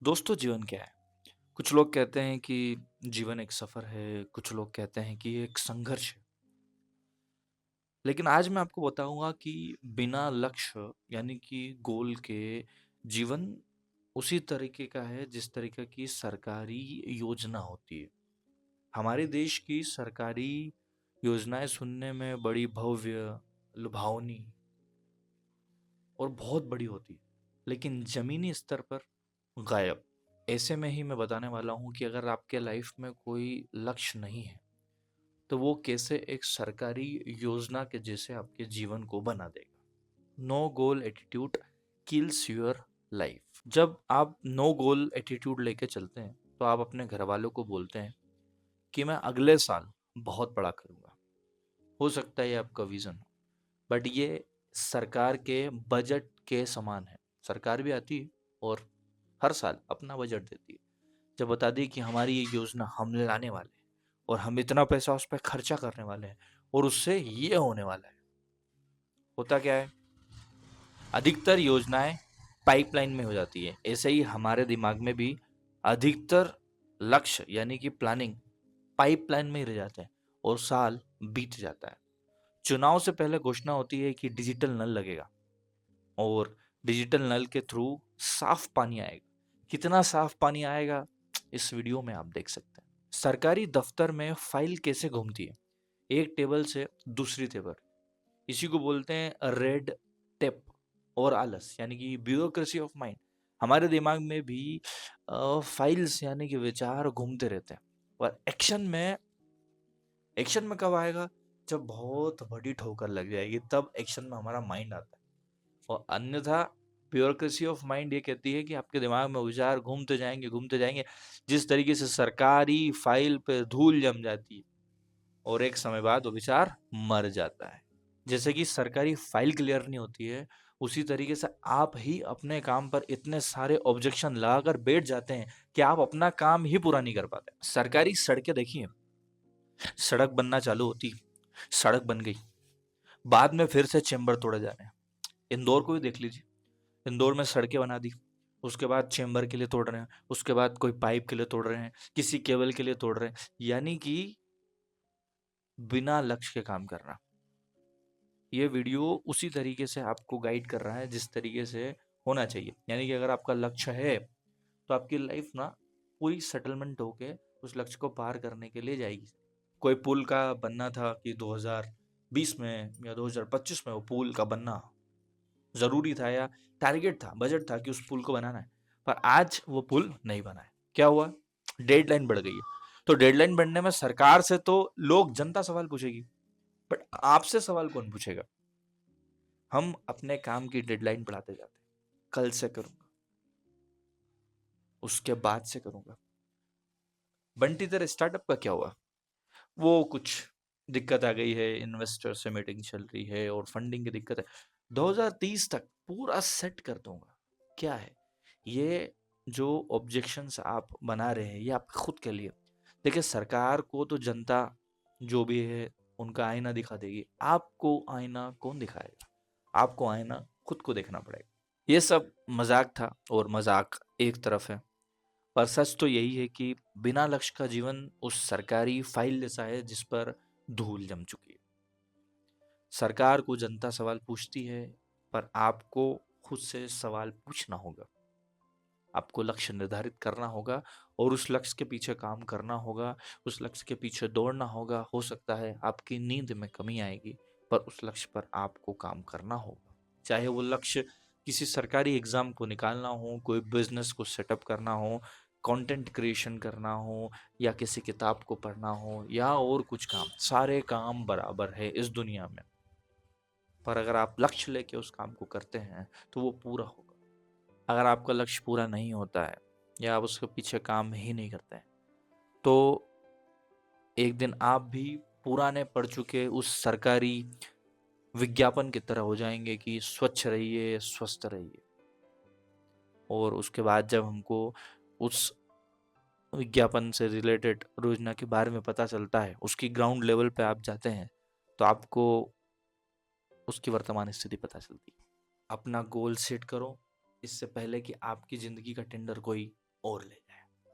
दोस्तों जीवन क्या है? कुछ लोग कहते हैं कि जीवन एक सफ़र है, कुछ लोग कहते हैं कि ये एक संघर्ष है। लेकिन आज मैं आपको बताऊँगा कि बिना लक्ष्य यानी कि गोल के जीवन उसी तरीके का है जिस तरीके की सरकारी योजना होती है। हमारे देश की सरकारी योजनाएँ सुनने में बड़ी भव्य, लुभावनी और बहुत बड़ी होती है, लेकिन ज़मीनी स्तर पर गायब। ऐसे में ही मैं बताने वाला हूँ कि अगर आपके लाइफ में कोई लक्ष्य नहीं है, तो वो कैसे एक सरकारी योजना के जैसे आपके जीवन को बना देगा। No goal attitude kills your life. जब आप नो गोल एटीट्यूड लेके चलते हैं, तो आप अपने घर वालों को बोलते हैं कि मैं अगले साल बहुत बड़ा करूँगा। हो सकता है ये आपका विज़न हो, बट ये सरकार के बजट के समान है। सरकार भी आती है और हर साल अपना बजट देती है। जब बता दी कि हमारी ये योजना हम लाने वाले हैं और हम इतना पैसा उस पर खर्चा करने वाले हैं और उससे ये होने वाला है। होता क्या है, अधिकतर योजनाएं पाइपलाइन में हो जाती है। ऐसे ही हमारे दिमाग में भी अधिकतर लक्ष्य यानी कि प्लानिंग पाइपलाइन में ही रह जाते हैं और साल बीत जाता है। चुनाव से पहले घोषणा होती है कि डिजिटल नल लगेगा और डिजिटल नल के थ्रू साफ पानी आएगा। कितना साफ पानी आएगा, इस वीडियो में आप देख सकते हैं। सरकारी दफ्तर में फाइल कैसे घूमती है एक टेबल से दूसरी टेबल, इसी को बोलते हैं रेड टेप और आलस यानी कि ब्यूरोक्रेसी ऑफ माइंड। हमारे दिमाग में भी फाइल्स यानी कि विचार घूमते रहते हैं और एक्शन में कब आएगा, जब बहुत बड़ी ठोकर लग जाएगी तब एक्शन में हमारा माइंड आता है। और अन्यथा ब्यूरोक्रेसी ऑफ माइंड ये कहती है कि आपके दिमाग में विचार घूमते जाएंगे। जिस तरीके से सरकारी फाइल पे धूल जम जाती है और एक समय बाद वो विचार मर जाता है। जैसे कि सरकारी फाइल क्लियर नहीं होती है, उसी तरीके से आप ही अपने काम पर इतने सारे ऑब्जेक्शन लगाकर बैठ जाते हैं कि आप अपना काम ही पूरा नहीं कर पाते। सरकारी सड़कें देखिए, सड़क बनना चालू होती, सड़क बन गई, बाद में फिर से चेम्बर तोड़े जा रहे हैं। इंदौर को भी देख लीजिए, इंदौर में सड़कें बना दी, उसके बाद चेम्बर के लिए तोड़ रहे हैं, उसके बाद कोई पाइप के लिए तोड़ रहे हैं, किसी केबल के लिए तोड़ रहे हैं। यानी कि बिना लक्ष्य के काम करना। ये वीडियो उसी तरीके से आपको गाइड कर रहा है जिस तरीके से होना चाहिए। यानी कि अगर आपका लक्ष्य है तो आपकी लाइफ ना पूरी सेटलमेंट होके उस लक्ष्य को पार करने के लिए जाएगी। कोई पुल का बनना था कि 2020 में या 2025 में वो पुल का बनना ज़रूरी था या टारगेट था, बजट था कि उस पुल को बनाना है, पर आज वो पुल नहीं बना है। क्या हुआ? डेडलाइन बढ़ गई है। तो डेडलाइन बढ़ने में सरकार से तो लोग, जनता सवाल पूछेगी, बट आपसे सवाल कौन पूछेगा? हम अपने काम की डेडलाइन बढ़ाते जाते हैं। कल से करूँगा, उसके बाद से करूँगा। बंटी तेरे स्टार्टअप का क्या हुआ? वो कुछ दिक्कत आ गई है, इन्वेस्टर से मीटिंग चल रही है और फंडिंग की दिक्कत है। 2030 तक पूरा सेट कर दूंगा। क्या है ये जो ऑब्जेक्शंस आप बना रहे हैं, ये आप खुद के लिए। देखिए, सरकार को तो जनता जो भी है उनका आईना दिखा देगी, आपको आईना कौन दिखाएगा? आपको आईना खुद को देखना पड़ेगा। ये सब मजाक था और मजाक एक तरफ है, पर सच तो यही है कि बिना लक्ष्य का जीवन उस सरकारी फाइल जैसा है जिस पर धूल जम चुकी है। सरकार को जनता सवाल पूछती है, पर आपको खुद से सवाल पूछना होगा। आपको लक्ष्य निर्धारित करना होगा और उस लक्ष्य के पीछे काम करना होगा, उस लक्ष्य के पीछे दौड़ना होगा। हो सकता है आपकी नींद में कमी आएगी, पर उस लक्ष्य पर आपको काम करना होगा। चाहे वो लक्ष्य किसी सरकारी एग्जाम को निकालना हो, कोई बिजनेस को सेटअप करना हो, कंटेंट क्रिएशन करना हो, या किसी किताब को पढ़ना हो, या और कुछ काम। सारे काम बराबर है इस दुनिया में, पर अगर आप लक्ष्य लेके उस काम को करते हैं तो वो पूरा होगा। अगर आपका लक्ष्य पूरा नहीं होता है या आप उसके पीछे काम ही नहीं करते हैं, तो एक दिन आप भी पुराने पढ़ चुके उस सरकारी विज्ञापन की तरह हो जाएंगे कि स्वच्छ रहिए, स्वस्थ रहिए। और उसके बाद जब हमको उस विज्ञापन से रिलेटेड योजना के बारे में पता चलता है, उसकी ग्राउंड लेवल पे आप जाते हैं, तो आपको उसकी वर्तमान स्थिति पता चलती है। अपना गोल सेट करो इससे पहले कि आपकी ज़िंदगी का टेंडर कोई और ले